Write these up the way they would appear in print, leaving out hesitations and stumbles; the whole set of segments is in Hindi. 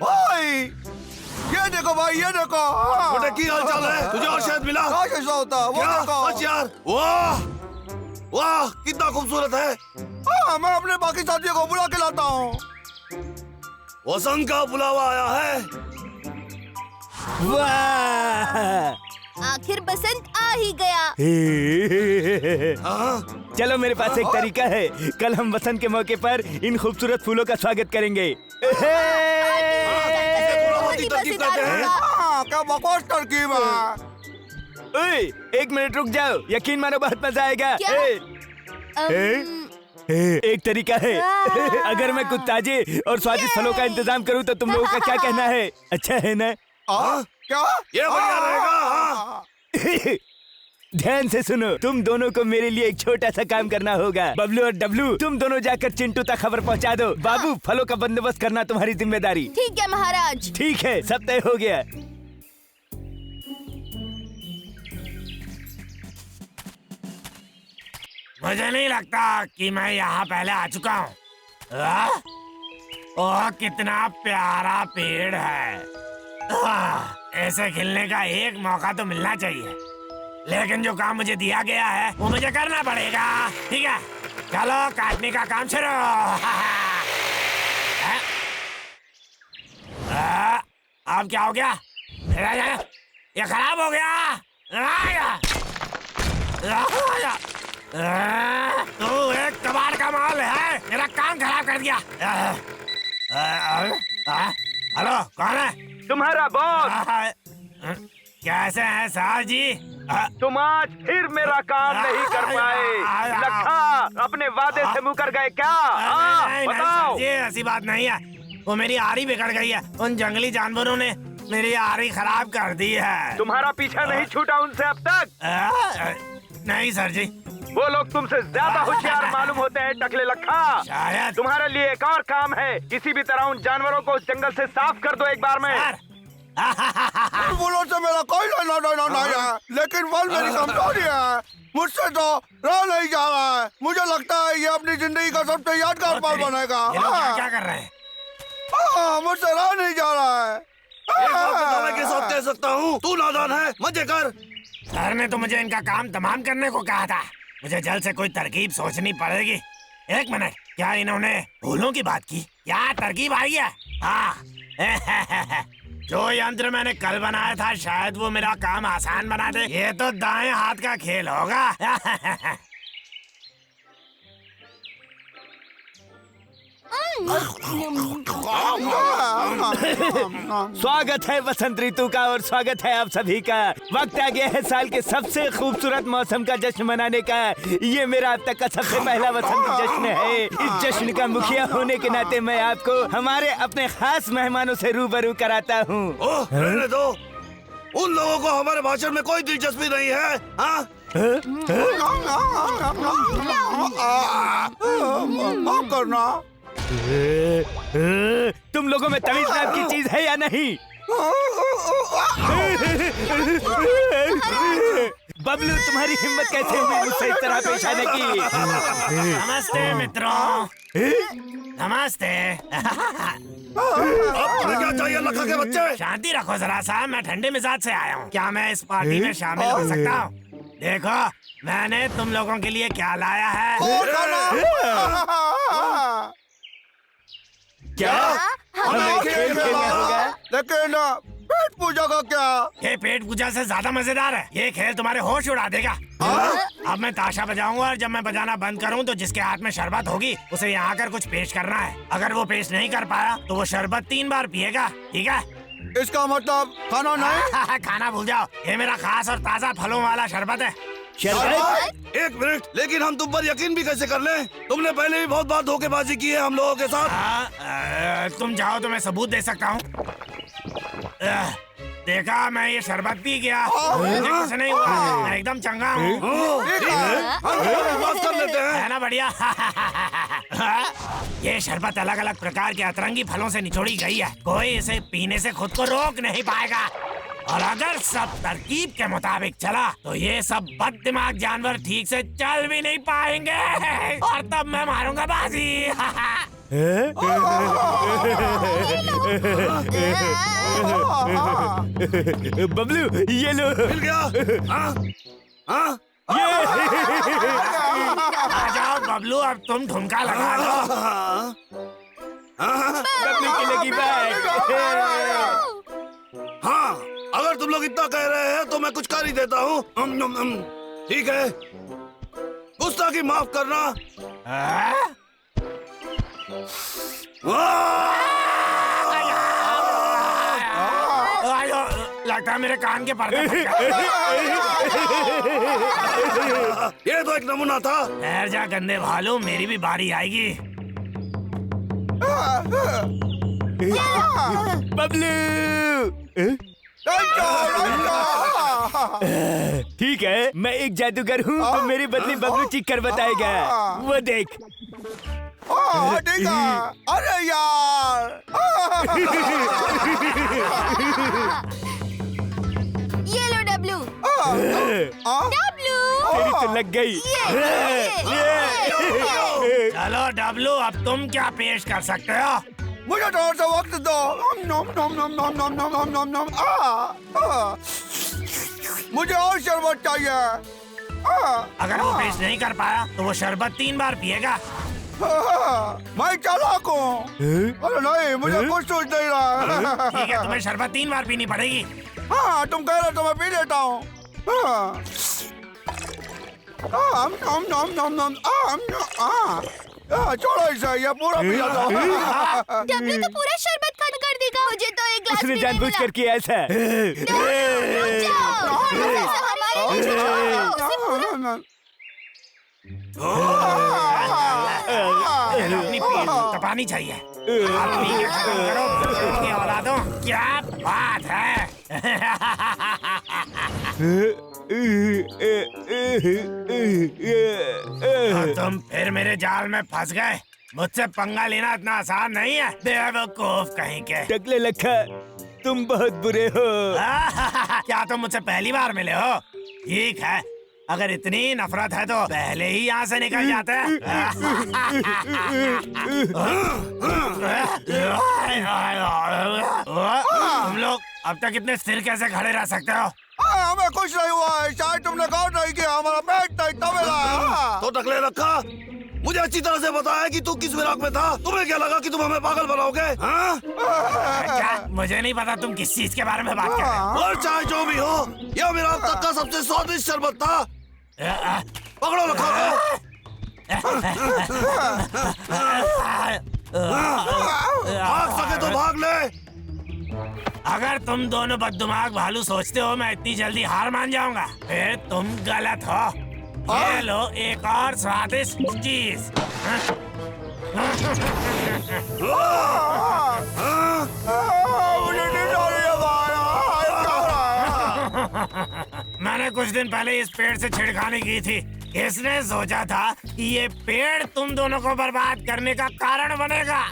भाई ये देखो भाई, ये देखो। बेटे की हाल चाल है? तुझे और शायद मिला? कैसा होता है वो क्या? देखो। बस यार, वाह वाह कितना खूबसूरत है। मैं अपने बाकी साथियों को बुला के लाता हूँ। वसंत का बुलावा आया है। वाह! आखिर बसंत आ ही गया। हाँ? चलो मेरे पास एक तरीका है। कल हम वसंत के मौके पर इन खूबसूरत फूलों का स्वागत करेंगे। क्या बकवास तरकीब है। ओए, एक मिनट रुक जाओ, यकीन मानो बहुत मजा आएगा। क्या? एक तरीका है। अगर मैं कुछ ताजे और स्वादिष्ट फलों का इंतजाम करूं तो तुम लोगों का क्या कहना है? अच्छा है ना? क्या ये बढ़िया रहेगा। ध्यान से सुनो, तुम दोनों को मेरे लिए एक छोटा सा काम करना होगा। बबलू और डब्लू, तुम दोनों जाकर चिंटू तक खबर पहुंचा दो। बाबू, फलों का बंदोबस्त करना तुम्हारी जिम्मेदारी। ठीक है महाराज। ठीक है, सब तय हो गया। मुझे नहीं लगता कि मैं यहाँ पहले आ चुका हूँ। ओह कितना प्यारा पेड़ है। ऐसे खिलने का एक मौका तो मिलना चाहिए, लेकिन जो काम मुझे दिया गया है वो मुझे करना पड़ेगा। ठीक है, चलो काटने का काम शुरू। अब क्या हो गया? ये खराब हो गया। तू एक कबाड़ का माल है, मेरा काम खराब कर दिया। हेलो, कौन है? तुम्हारा बॉस। कैसे हैं साहब जी? तुम आज फिर मेरा काम नहीं कर पाए। लखा, अपने वादे से मुकर गए क्या? बताओ। ये ऐसी बात नहीं है, वो मेरी आरी बिगड़ गई है। उन जंगली जानवरों ने मेरी आरी खराब कर दी है। तुम्हारा पीछा नहीं छूटा उनसे अब तक? नहीं सर जी। वो लोग तुमसे ज्यादा होशियार मालूम होते हैं टकले लखा। शायद। तुम्हारे लिए एक और काम है। किसी भी तरह उन जानवरों को उस जंगल से साफ कर दो एक बार में। फूलों से मेरा कोई लेना देना नहीं है, लेकिन फल मेरी कमजोरी है। मुझसे तो रहा नहीं जा रहा है। मुझे लगता है ये अपनी जिंदगी का सबसे यादगार पल बनेगा। ये लोग क्या कर रहे हैं? मुझसे रहा नहीं जा रहा है। एक बात तो मैं के साथ कह सकता हूँ, तू नादान है, मजे कर। सर ने तो मुझे इनका काम तमाम करने को कहा था। मुझे जल्द से कोई तरकीब सोचनी पड़ेगी। एक मिनट, क्या इन्होंने फूलों की बात की? क्या तरकीब आई है? हाँ। जो यंत्र मैंने कल बनाया था, शायद वो मेरा काम आसान बना दे। ये तो दाएं हाथ का खेल होगा। स्वागत है वसंत ऋतु का और स्वागत है आप सभी का। वक्त आ गया है साल के सबसे खूबसूरत मौसम का जश्न मनाने का। ये मेरा अब तक का सबसे पहला वसंत जश्न है। इस जश्न का मुखिया होने के नाते मैं आपको हमारे अपने खास मेहमानों से रूबरू कराता हूँ। रहने दो, उन लोगों को हमारे भाषण में कोई दिलचस्पी नहीं है। हाँ? माफ करना। तुम लोगों में तमीज नाम की चीज है या नहीं? बबलू, तुम्हारी हिम्मत कैसे हुई मुझसे इस तरह पेश आने की? नमस्ते मित्रों। नमस्ते। अब तुम्हें क्या चाहिए लखा के बच्चे? शांति रखो जरा सा, मैं ठंडे मिजाज से आया हूँ। क्या मैं इस पार्टी में शामिल हो सकता हूँ? देखो मैंने तुम लोगों के लिए क्या लाया है। क्या हमें खेल खेलना होगा? लेकिन पेट पूजा का क्या? ये पेट पूजा से ज्यादा मजेदार है। ये खेल तुम्हारे होश उड़ा देगा। अब मैं ताशा बजाऊंगा और जब मैं बजाना बंद करूं तो जिसके हाथ में शरबत होगी उसे यहाँ आकर कुछ पेश करना है। अगर वो पेश नहीं कर पाया तो वो शरबत 3 बार पिएगा। ठीक है? इसका मतलब खाना नहीं? खाना भूल जाओ। ये मेरा खास और ताज़ा फलों वाला शरबत है। शरबत? एक मिनट, लेकिन हम तुम पर यकीन भी कैसे कर लें? तुमने पहले भी बहुत बार धोखेबाजी की है हम लोगों के साथ। तुम चाहो तो मैं सबूत दे सकता हूँ। देखा, मैं ये शरबत पी गया, मुझे कुछ नहीं हुआ, मैं एकदम चंगा हूँ। बात कर लेते हैं, है ना बढ़िया? ये शरबत अलग अलग प्रकार के अतरंगी फलों से निचोड़ी गई है। कोई इसे पीने से खुद को रोक नहीं पाएगा। और अगर सब तरकीब के मुताबिक चला तो ये सब बददिमाग जानवर ठीक से चल भी नहीं पाएंगे और तब मैं मारूंगा बाजी। बबलू ये लो। मिल गया। हाँ हाँ ये आ जाओ बबलू, अब तुम ठुमका लगा लो। बबलू की लगी बैग। हाँ, अगर तुम लोग इतना कह रहे हैं तो मैं कुछ कर ही देता हूँ। ठीक है, गुस्ताखी माफ करना। हाँ? आयो, लगता है मेरे कान के पर्दे फट गए। ये तो एक नमूना था। ठहर जा गंदे भालू, मेरी भी बारी आएगी। बबलू ठीक है, मैं एक जादूगर हूँ तो मेरी बदली बबलू चीख कर बताएगा। वो देख। हटेगा। अरे यार। ये लो डब्लू। डब्लू। तेरी तो लग गई। चलो डब्लू, अब तुम क्या पेश कर सकते हो? मुझे थोड़ा सा वक्त दो। नम नम नम नम नम नम नम नम नम। मुझे और शरबत चाहिए। अगर वो पेश नहीं कर पाया तो वो शरबत 3 बार पिएगा। मैं चालाक हूँ। अरे नहीं, मुझे कुछ सोच नहीं रहा। ठीक है, तुम्हें शरबत 3 बार पीनी पड़ेगी। हाँ, तुम कह रहे तो मैं पी लेता हूँ। छोड़ो इसे, ये पूरा पी जाता हूँ। डब्लू तो पूरा शरबत खत्म कर देगा। मुझे तो एक गिलास उसने पीने जानबूझ मिला। कर किया ऐसा। रुक जाओ। ऐसा हमारे लिए छोड़ो, उसे पूरा अपनी पीठ तपानी चाहिए। आप पी के खत्म करो की औलादों। क्या बात है। तुम फिर मेरे जाल में फंस गए। मुझसे पंगा लेना इतना आसान नहीं है, बेवकूफ कहीं के। टकले लखा, तुम बहुत बुरे हो। क्या तुम मुझसे पहली बार मिले हो? ठीक है, अगर इतनी नफरत है तो पहले ही यहाँ से निकल जाते हैं। तुम लोग अब तक इतने स्थिर कैसे खड़े रह सकते हो? हमें कुछ नहीं हुआ है। शायद तुमने गौर नहीं किया, हमारा बैग तबेला है। तो टकले रखा, मुझे अच्छी तरह से पता है कि तू किस फिराक में था। तुम्हें क्या लगा कि तुम हमें पागल बनाओगे? हाँ? क्या? मुझे नहीं पता तुम किस चीज के बारे में बात कर रहे हो। और चाहे जो भी हो, यह मेरा अब तक का सबसे स्वादिष्ट शरबत था। पकड़ो रखा को। भाग सके तो भाग ले। अगर तुम दोनों बददिमाग भालू सोचते हो मैं इतनी जल्दी हार मान जाऊंगा, फिर तुम गलत हो। ये लो एक और स्वादिष्ट चीज। मैंने कुछ दिन पहले इस पेड़ से छेड़खानी की थी। किसने सोचा था कि ये पेड़ तुम दोनों को बर्बाद करने का कारण बनेगा?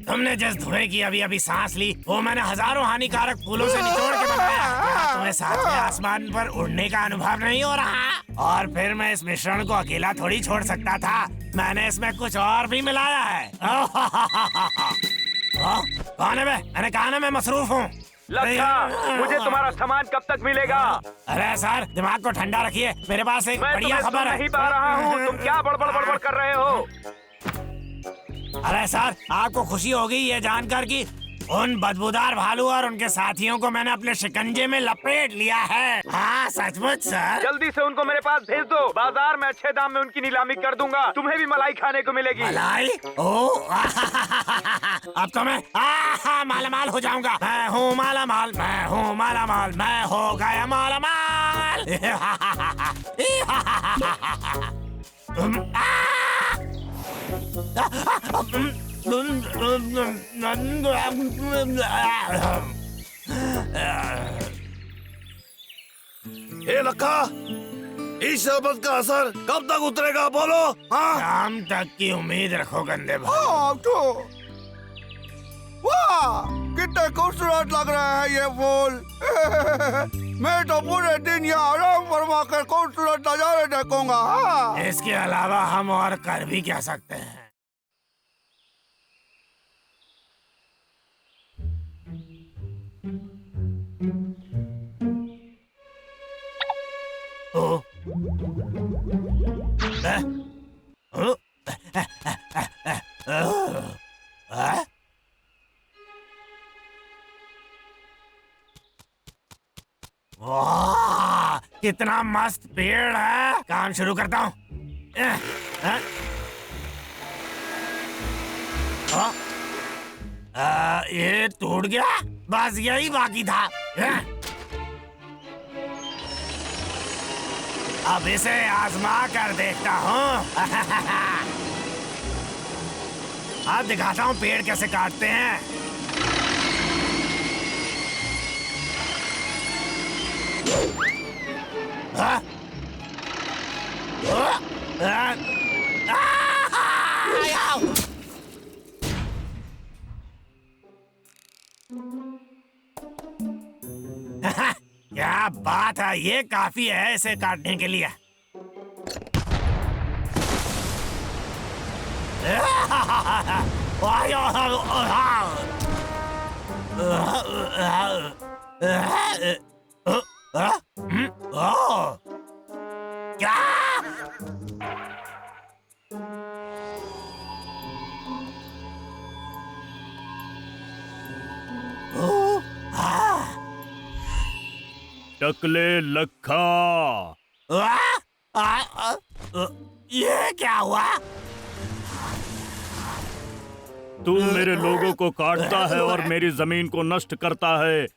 तुमने जिस धुएं की अभी अभी सांस ली, वो मैंने हजारों हानिकारक फूलों से निचोड़ के बनाया। क्या तुम्हें साथ में आसमान पर उड़ने का अनुभव नहीं हो रहा? और फिर मैं इस मिश्रण को अकेला थोड़ी छोड़ सकता था। मैंने इसमें कुछ और भी मिलाया है। कौन है मैं? मैंने कहा ना मैं मसरूफ हूँ। मुझे तुम्हारा सामान कब तक मिलेगा? अरे सर, दिमाग को ठंडा रखिए, मेरे पास एक बढ़िया खबर है। नहीं पा रहा हूँ, तुम क्या बड़बड़ कर रहे हो? अरे सर, आपको खुशी होगी ये जानकर कि उन बदबूदार भालू और उनके साथियों को मैंने अपने शिकंजे में लपेट लिया है। हाँ सचमुच सर। जल्दी से उनको मेरे पास भेज दो। बाजार में अच्छे दाम में उनकी नीलामी कर दूंगा। तुम्हें भी मलाई खाने को मिलेगी। मलाई? ओह, अब तो मैं मालामाल हो जाऊंगा। मैं हूँ मालामाल, मैं हूँ मालामाल, मैं हो गया मालामाल। हे लक्का, इस शरबत का असर कब तक उतरेगा बोलो? हाँ? शाम तक की उम्मीद रखो गंदे भाई। वाह, कितने खूबसूरत लग रहे हैं ये फूल। मैं तो पूरे दिन यहाँ आराम फरमा कर खूबसूरत नजारे देखूंगा। इसके अलावा हम और कर भी क्या सकते हैं? वाह, कितना मस्त पेड़ है। काम शुरू करता हूँ। ये टूट गया, बस यही बाकी था। अब इसे आजमा कर देखता हूँ। अब दिखाता हूँ पेड़ कैसे काटते हैं। हाँ? क्या बात है, ये काफी है इसे काटने के लिए। क्या? टकले लखा, ये क्या हुआ? तू मेरे लोगों को काटता है और मेरी जमीन को नष्ट करता है।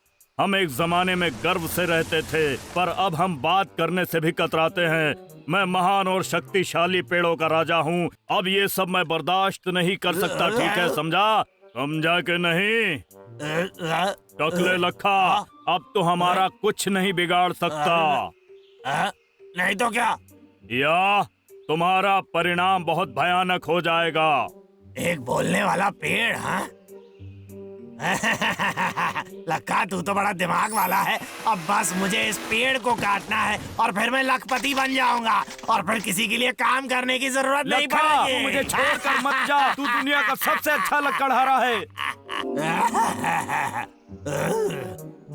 हम एक जमाने में गर्व से रहते थे, पर अब हम बात करने से भी कतराते हैं। मैं महान और शक्तिशाली पेड़ों का राजा हूँ। अब ये सब मैं बर्दाश्त नहीं कर सकता, ठीक है? समझा? समझा कि नहीं? टकले लखा, अब तो हमारा कुछ नहीं बिगाड़ सकता। नहीं तो क्या? या तुम्हारा परिणाम बहुत भयानक हो जाएगा। एक बोलने वाला पेड़, हाँ? लक्का, तू तो बड़ा दिमाग वाला है। अब बस मुझे इस पेड़ को काटना है और फिर मैं लखपति बन जाऊंगा और फिर किसी के लिए काम करने की जरूरत नहीं पड़ेगी। मुझे छोड़कर मत जा। तू दुनिया का सबसे अच्छा लकड़हारा है।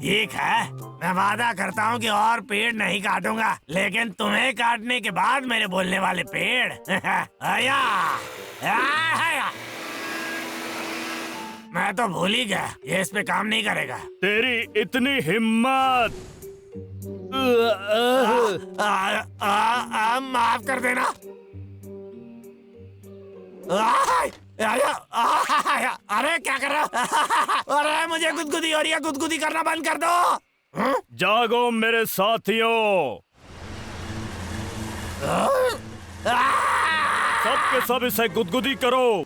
ठीक है, मैं वादा करता हूँ कि और पेड़ नहीं काटूंगा, लेकिन तुम्हें काटने के बाद मेरे बोलने वाले पेड़ आया। मैं तो भूल ही गया, ये इस पे काम नहीं करेगा। तेरी इतनी हिम्मत! माफ कर देना। अरे क्या कर रहा हो? अरे मुझे गुदगुदी हो रही है, गुदगुदी करना बंद कर दो। जागो मेरे साथियों, सबके सब इसे गुदगुदी करो।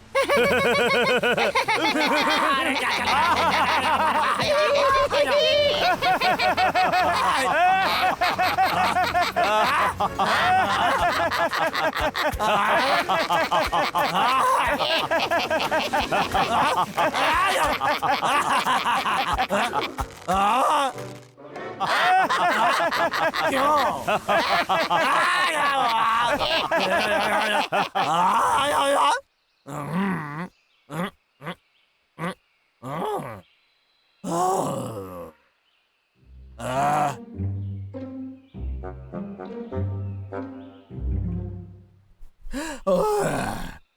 अरे क्या कर रहा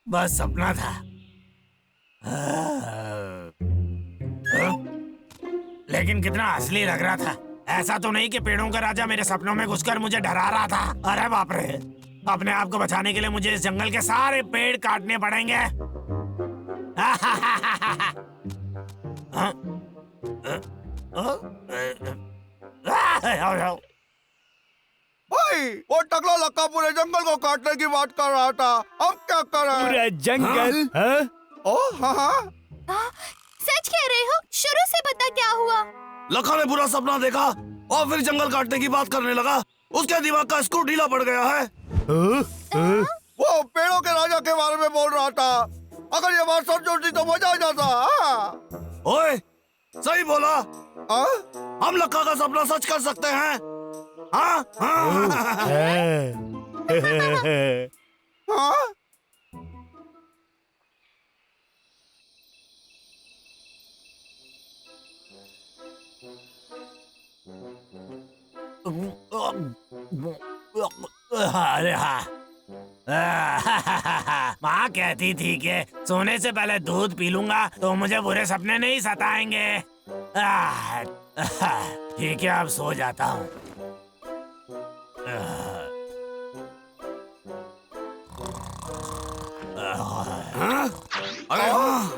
बस सपना था। लेकिन कितना असली लग रहा था। ऐसा तो नहीं कि पेड़ों का राजा मेरे सपनों में घुसकर मुझे डरा रहा था। अरे बाप रे, अपने आप को बचाने के लिए मुझे इस जंगल के सारे पेड़ काटने पड़ेंगे। भाई, वो टकला लक्का पूरे जंगल को काटने की बात कर रहा था। अब क्या कर रहा है? पूरे जंगल? हाँ? ओह हाँ हाँ। सच कह रहे हो? शुरू से बता क्या हुआ? लखा ने बुरा सपना देखा और फिर जंगल काटने की बात करने लगा। उसके दिमाग का स्क्रू ढीला पड़ गया है। वो पेड़ों के राजा के बारे में बोल रहा था। अगर ये बात सच होती तो मजा आ जाता। ओए, सही बोला। हाँ? हम लखा का सपना सच कर सकते हैं। हाँ हाँ। हाँ? अरे हाँ। माँ कहती थी कि सोने से पहले दूध पी लूंगा तो मुझे बुरे सपने नहीं सताएंगे। ठीक है, अब सो जाता हूँ। हाँ? अरे हाँ।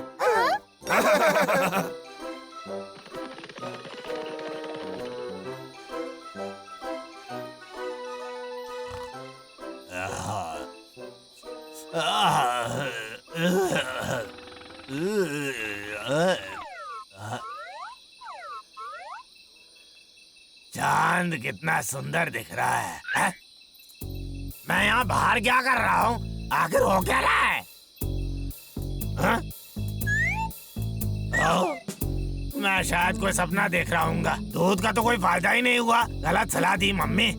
चांद कितना सुंदर दिख रहा है? मैं यहाँ बाहर क्या कर रहा हूँ? आखिर हो क्या रहा है? हाँ? मैं शायद कोई सपना देख रहा हूँगा। दूध का तो कोई फायदा ही नहीं हुआ। गलत सलाह दी मम्मी।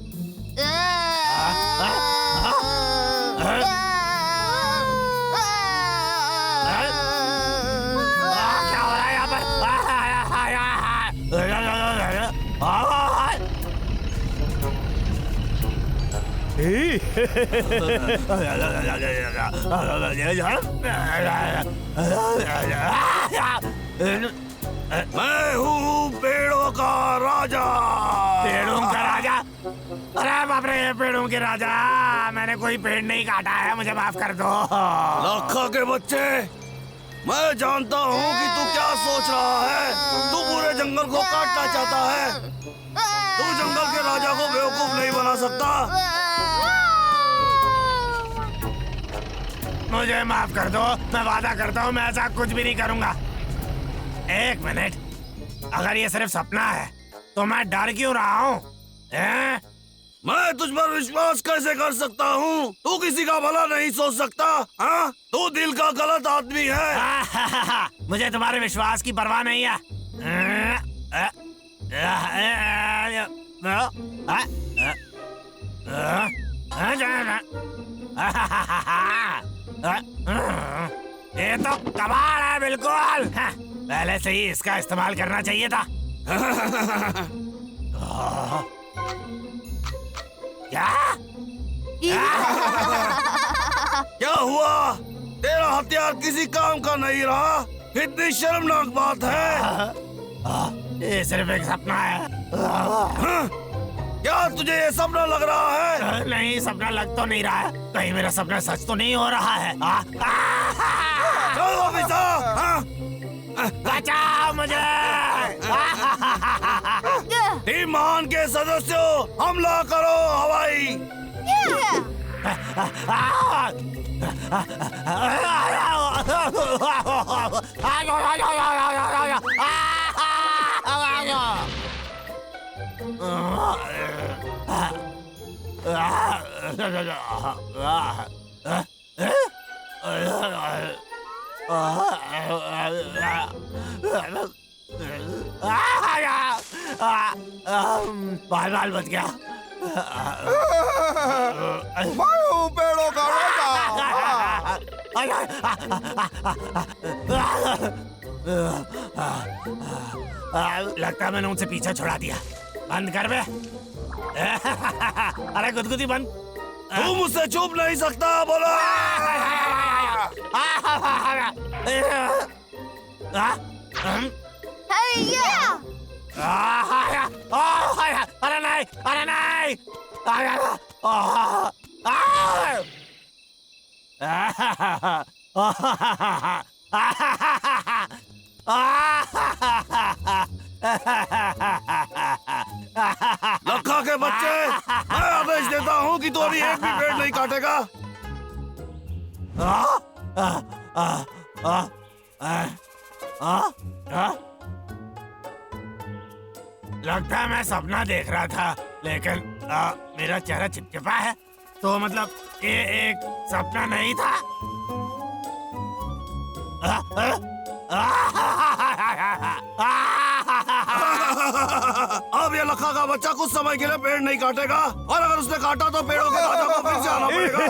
क्या हो रहा है यहाँ पर? मैं हूँ पेड़ों का राजा। पेड़ों का राजा? अरे बाप रे, पेड़ों के राजा! मैंने कोई पेड़ नहीं काटा है, मुझे माफ कर दो। लखा के बच्चे, मैं जानता हूँ कि तू क्या सोच रहा है। तू पूरे जंगल को काटना चाहता है। तू जंगल के राजा को बेवकूफ नहीं बना सकता। मुझे माफ कर दो, मैं वादा करता हूँ मैं ऐसा कुछ भी नहीं करूँगा। एक मिनट, अगर ये सिर्फ सपना है तो मैं डर क्यों रहा हूँ? मैं तुझ पर विश्वास कैसे कर सकता हूँ? तू किसी का भला नहीं सोच सकता। हाँ, तू दिल का गलत आदमी है। मुझे तुम्हारे विश्वास की परवाह नहीं है। ये तो कमाल है बिल्कुल। पहले से ही इसका इस्तेमाल करना चाहिए था। क्या? क्या हुआ? तेरा हथियार किसी काम का नहीं रहा। कितनी शर्मनाक बात है। ये सिर्फ एक सपना है। हाँ? क्या तुझे ये सपना लग रहा है? नहीं, सपना लग तो नहीं रहा है। कहीं मेरा सपना सच तो नहीं हो रहा है? चलो ऑफिसर, हाँ? बचाओ मुझे! टीम महान के सदस्यों, हमला करो हवाई। बाल बाल बच गया। मैं हूँ पेड़ों का राजा। लगता है मैंने उनसे पीछा छुड़ा दिया। बंद कर बे। अरे गुदगुदी बंद। तू मुझसे छुप नहीं सकता, बोला। अरे नहीं, अरे नहीं! लखा के बच्चे, मैं आदेश देता हूँ कि तू अभी एक भी पेड़ नहीं काटेगा। लगता है मैं सपना देख रहा था, लेकिन मेरा चेहरा चिपचिपा है, तो मतलब ये एक सपना नहीं था। अब ये लखा का बच्चा कुछ समय के लिए पेड़ नहीं काटेगा, और अगर उसने काटा तो पेड़ों के राजा को फिर से आना पड़ेगा।